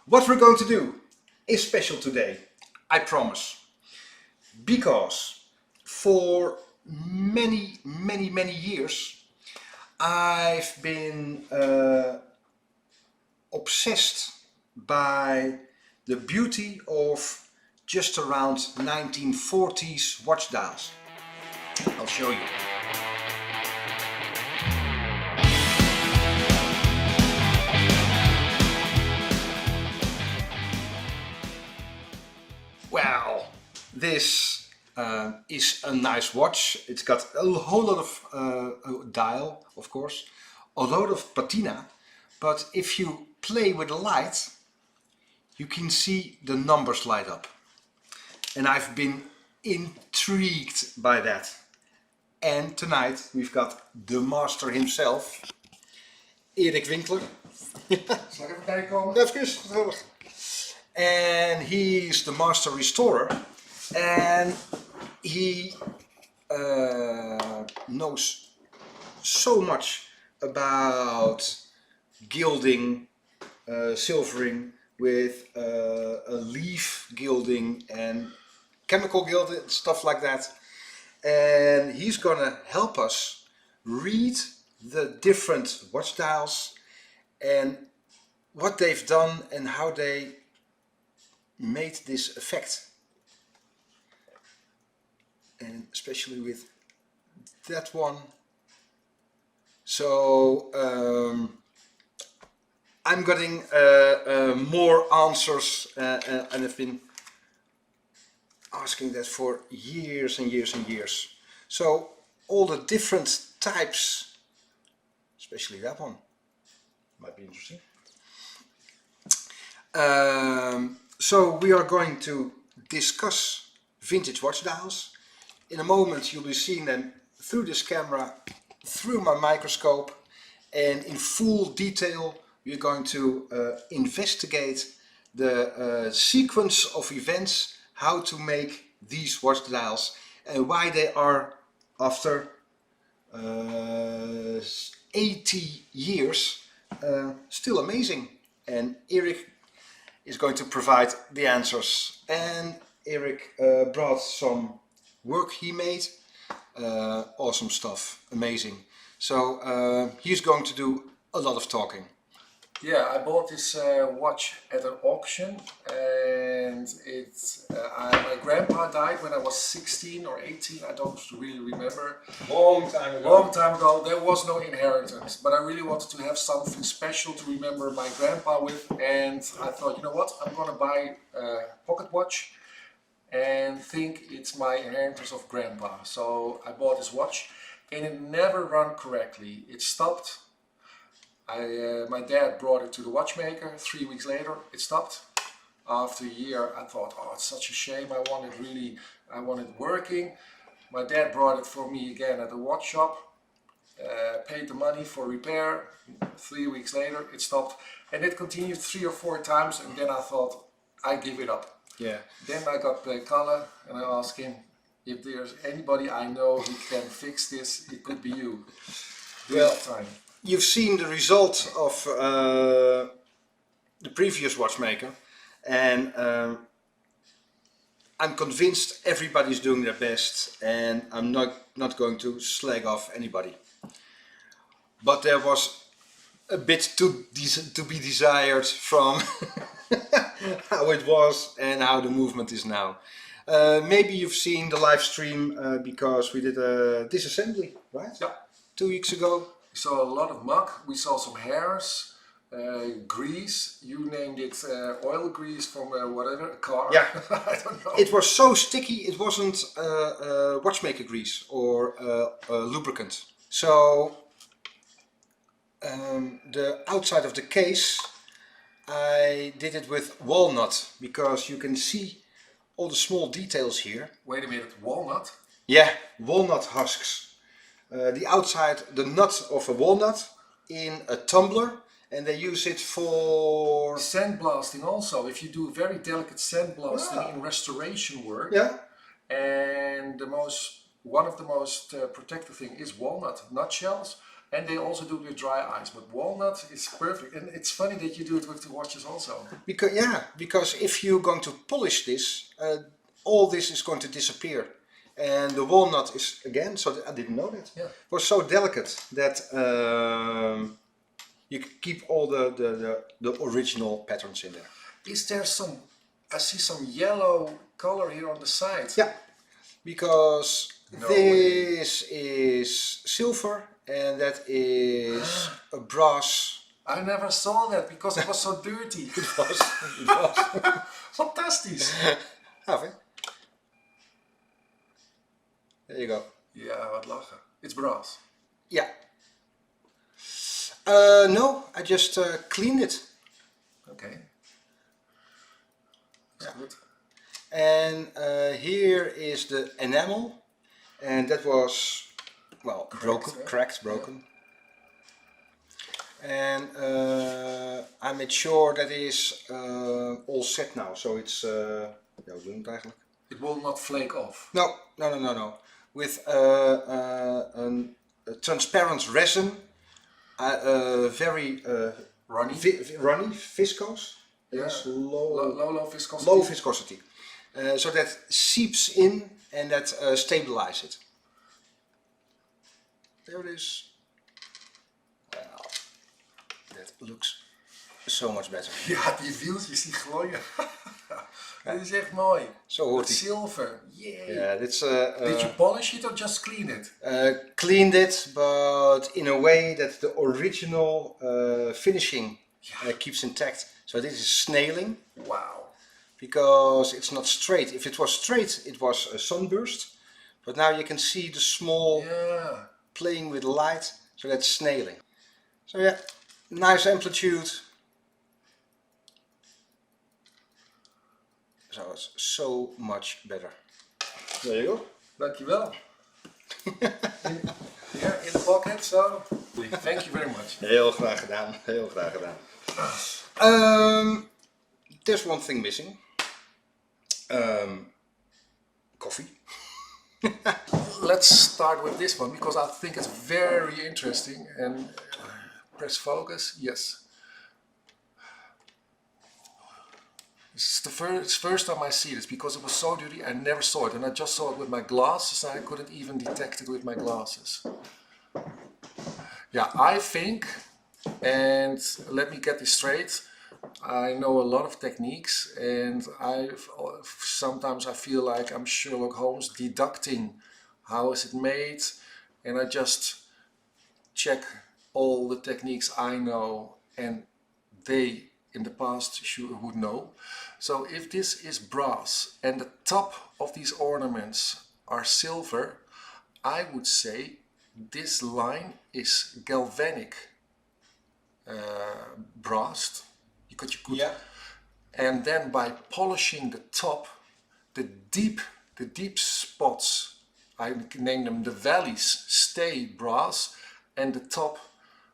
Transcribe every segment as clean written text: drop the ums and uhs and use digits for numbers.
What we're going to do is special today, I promise. Because for many years I've been obsessed by the beauty of just around 1940s watch dials. I'll show you. Well, this is a nice watch. It's got a whole lot of dial, of course, a lot of patina, but if you play with the light, you can see the numbers light up. And I've been intrigued by that. And tonight we've got the master himself, Erik Winkler. Zal ik even bijkomen? That's good, gezellig. And he's the master restorer, and he knows so much about gilding, silvering with a leaf gilding and chemical gilding, stuff like that. And he's gonna help us read the different watch dials and what they've done and how they made this effect, and especially with that one. So I'm getting more answers, and I've been asking that for years and years and years. So all the different types, especially that one, might be interesting. So we are going to discuss vintage watch dials. In a moment you'll be seeing them through this camera, through my microscope, and in full detail we're going to investigate the sequence of events, how to make these watch dials and why they are, after 80 years, still amazing. And Erik is going to provide the answers, and Erik brought some work he made, awesome stuff, amazing. So he's going to do a lot of talking. Yeah, I bought this watch at an auction, and my grandpa died when I was 16 or 18, I don't really remember. Long time ago. Long time ago. There was no inheritance, but I really wanted to have something special to remember my grandpa with, and I thought, you know what, I'm gonna buy a pocket watch and think it's my inheritance of grandpa. So I bought this watch, and it never ran correctly. It stopped. My dad brought it to the watchmaker. 3 weeks later it stopped. After a year I thought, oh, it's such a shame, I want it working. My dad brought it for me again at the watch shop, paid the money for repair. 3 weeks later it stopped, and it continued 3 or 4 times, and then I thought, I give it up. Yeah. Then I got Kalle and I asked him, if there's anybody I know who can fix this, it could be you. Well, you've seen the result of the previous watchmaker, and I'm convinced everybody's doing their best, and I'm not going to slag off anybody. But there was a bit to be desired from how it was and how the movement is now. Maybe you've seen the live stream because we did a disassembly, right? Yeah. 2 weeks ago. We saw a lot of muck, we saw some hairs, grease, you named it oil grease from whatever, a car. Yeah. I don't know. It was so sticky, it wasn't watchmaker grease or lubricant. So the outside of the case, I did it with walnut, because you can see all the small details here. Wait a minute, walnut? Yeah, walnut husks. The outside, the nut of a walnut in a tumbler, and they use it for sandblasting also. If you do very delicate sandblasting in restoration work, yeah, and one of the most protective thing is walnut nutshells, And they also do it with dry ice, but walnut is perfect. And it's funny that you do it with the watches also. Because if you're going to polish this, all this is going to disappear. And the walnut is, again, so I didn't know that. Yeah. It was so delicate that you can keep all the original patterns in there. Is there some, I see some yellow color here on the side. Yeah, because No this is silver and that is a brass. I never saw that because it was so dirty. It was. Fantastisch. Have it? There you go. Ja, wat lachen. It's brass. Yeah. No, I just cleaned it. Okay. That's good. And here is the enamel, and that was, well, broken. And I made sure that is all set now, so it's, ja, hoe doen we het eigenlijk? It will not flake off. No. With a transparent resin, very Runny? runny, viscose. Yeah. Yes, Low viscosity. low viscosity. So that seeps in and that stabilizes it. There it is. Well, that looks so much better. Ja, die wieltjes die glooien. Dit is echt mooi. Zo hoort Met hij. zilver. Yay. Yeah, that's, Did you polish it or just clean it? cleaned it, but in a way that the original finishing keeps intact. So this is snailing. Wow. Because it's not straight. If it was straight, it was a sunburst. But now you can see the small playing with light, so that's snailing. So yeah, nice amplitude. So it's so much better. There you go. Dankjewel. Here in the pocket, so thank you very much. Heel graag gedaan, heel graag gedaan. There's one thing missing. Coffee. Let's start with this one because I think it's very interesting. And press focus. Yes. It's the first time I see this because it was so dirty. I never saw it, and I just saw it with my glasses. And I couldn't even detect it with my glasses. Yeah, I think, and let me get this straight. I know a lot of techniques, and sometimes I feel like I'm Sherlock Holmes deducting how is it made, and I just check all the techniques I know and they in the past would know. So if this is brass and the top of these ornaments are silver, I would say this line is galvanic brass. You could, and then by polishing the top, the deep spots, I name them the valleys, stay brass, and the top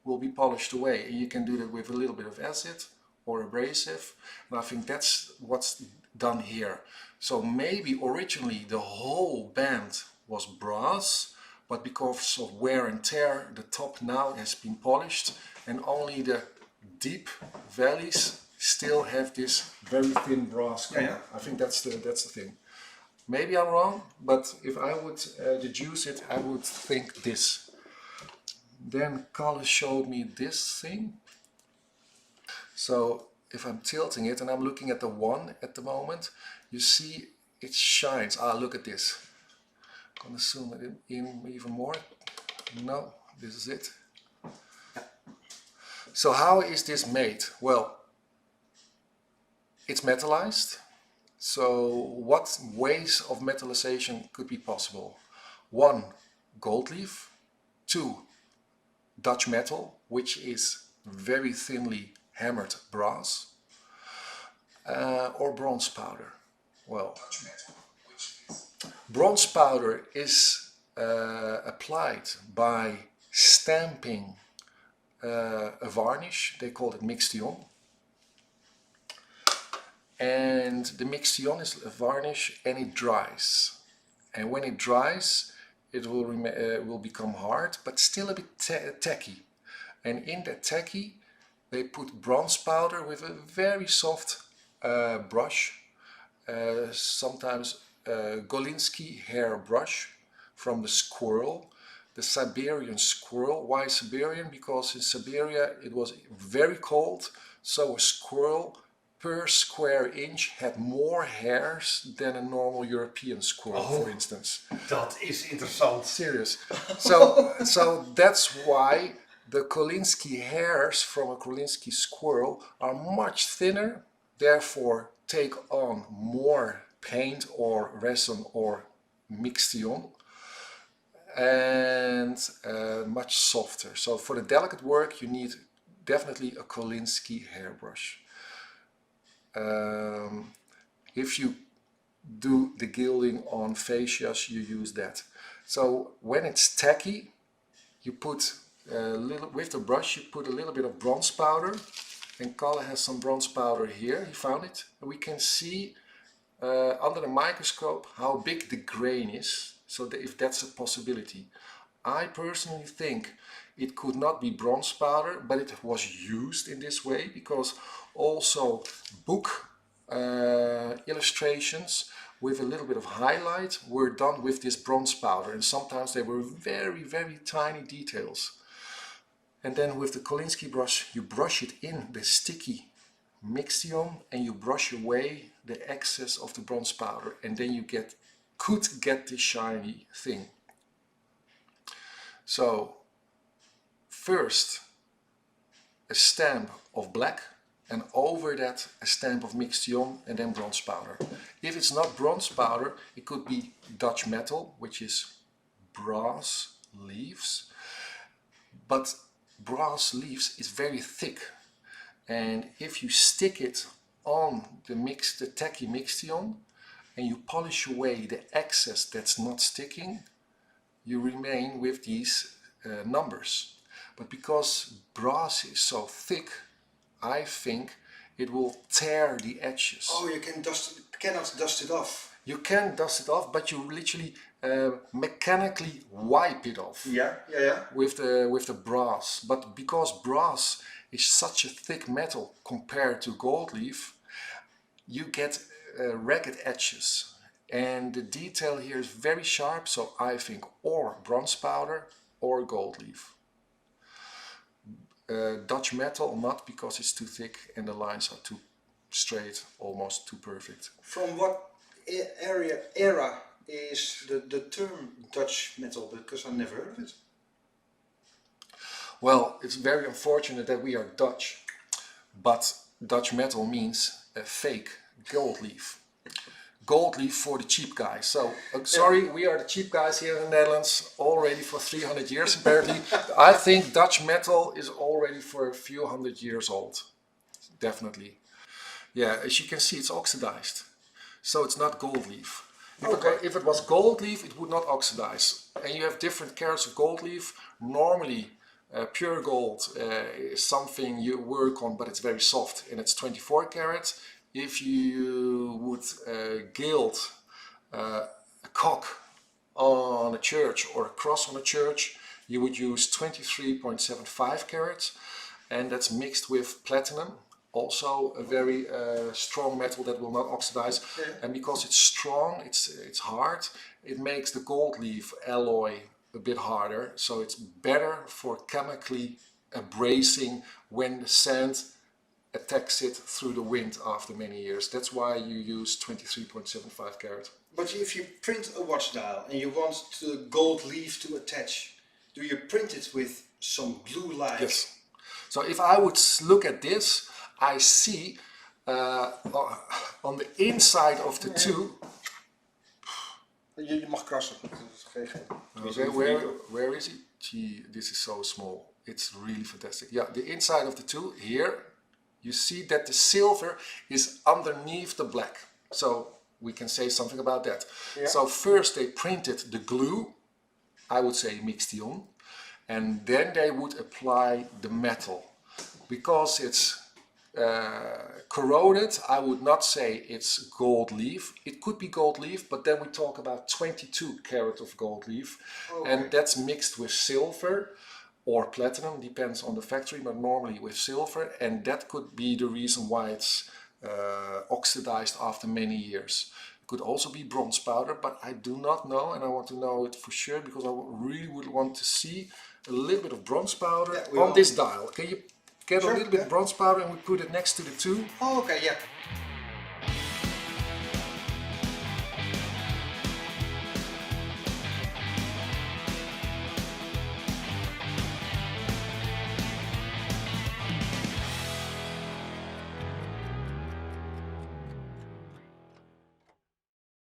will be polished away. And you can do that with a little bit of acid or abrasive, and I think that's what's done here. So maybe originally the whole band was brass, but because of wear and tear, the top now has been polished, and only the deep valleys still have this very thin brass color. Yeah. I think that's the thing. Maybe I'm wrong, but if I would deduce it, I would think this. Then Kalle showed me this thing. So if I'm tilting it and I'm looking at the one at the moment, you see it shines. Ah, look at this. I'm gonna zoom it in even more. No, this is it. So how is this made? Well, it's metallized. So what ways of metallization could be possible? 1, gold leaf. 2, Dutch metal, which is very thinly hammered brass. Or bronze powder. Well, bronze powder is applied by stamping a varnish. They call it mixtion. And the mixtion is a varnish and it dries. And when it dries, it will become hard, but still a bit tacky. And in that tacky, they put bronze powder with a very soft brush, sometimes Golinsky hair brush from the squirrel, the Siberian squirrel. Why Siberian? Because in Siberia it was very cold, so a squirrel per square inch had more hairs than a normal European squirrel, for instance. Dat is interessant. Serious. So that's why the Kolinsky hairs from a Kolinsky squirrel are much thinner, therefore take on more paint or resin or mixtion, and much softer. So for the delicate work you need definitely a Kolinsky hairbrush. If you do the gilding on fascias, you use that. So when it's tacky, you put with the brush, you put a little bit of bronze powder, and Kalle has some bronze powder here, he found it. And we can see under the microscope how big the grain is, so that if that's a possibility. I personally think it could not be bronze powder, but it was used in this way because also book illustrations with a little bit of highlight were done with this bronze powder, and sometimes they were very, very tiny details. And then with the Kolinsky brush, you brush it in the sticky mixtion and you brush away the excess of the bronze powder, and then you could get this shiny thing. So first a stamp of black, and over that a stamp of mixtion, and then bronze powder. If it's not bronze powder, it could be Dutch metal, which is brass leaves. But brass leaves is very thick, and if you stick it on the tacky mixtion and you polish away the excess that's not sticking, you remain with these numbers. But because brass is so thick, I think it will tear the edges. Oh, you cannot dust it off. You can dust it off, but you literally mechanically wipe it off. Yeah. With the brass. But because brass is such a thick metal compared to gold leaf, you get ragged edges. And the detail here is very sharp, so I think or bronze powder or gold leaf. Dutch metal not, because it's too thick and the lines are too straight, almost too perfect. From what era is the term Dutch metal? Because I never heard of it. Well, it's very unfortunate that we are Dutch, but Dutch metal means a fake gold leaf. Gold leaf for the cheap guys. So, sorry, we are the cheap guys here in the Netherlands already for 300 years apparently. I think Dutch metal is already for a few hundred years old. Definitely. Yeah, as you can see, it's oxidized. So it's not gold leaf. If it was gold leaf, it would not oxidize. And you have different carats of gold leaf. Normally, pure gold is something you work on, but it's very soft, and it's 24 karat. If you would gild a cock on a church or a cross on a church, you would use 23.75 carats, and that's mixed with platinum, also a very strong metal that will not oxidize. Yeah. And because it's strong, it's hard, it makes the gold leaf alloy a bit harder, so it's better for chemically abrasing when the sand attacks it through the wind after many years. That's why you use 23.75 carat. But if you print a watch dial and you want the gold leaf to attach, do you print it with some glue-like? Yes. So if I would look at this, I see on the inside of the two. Je mag krassen. Okay, where is it? Gee, this is so small. It's really fantastic. Yeah, the inside of the two here. You see that the silver is underneath the black. So we can say something about that. Yeah. So first they printed the glue, I would say mixtion, and then they would apply the metal. Because it's corroded, I would not say it's gold leaf. It could be gold leaf, but then we talk about 22 karat of gold leaf, and that's mixed with silver or platinum, depends on the factory, but normally with silver, and that could be the reason why it's oxidized after many years. It could also be bronze powder, but I do not know, and I want to know it for sure because I really would want to see a little bit of bronze powder on this dial. Can you get a little bit of bronze powder and we put it next to the 2? Oh, okay, yeah.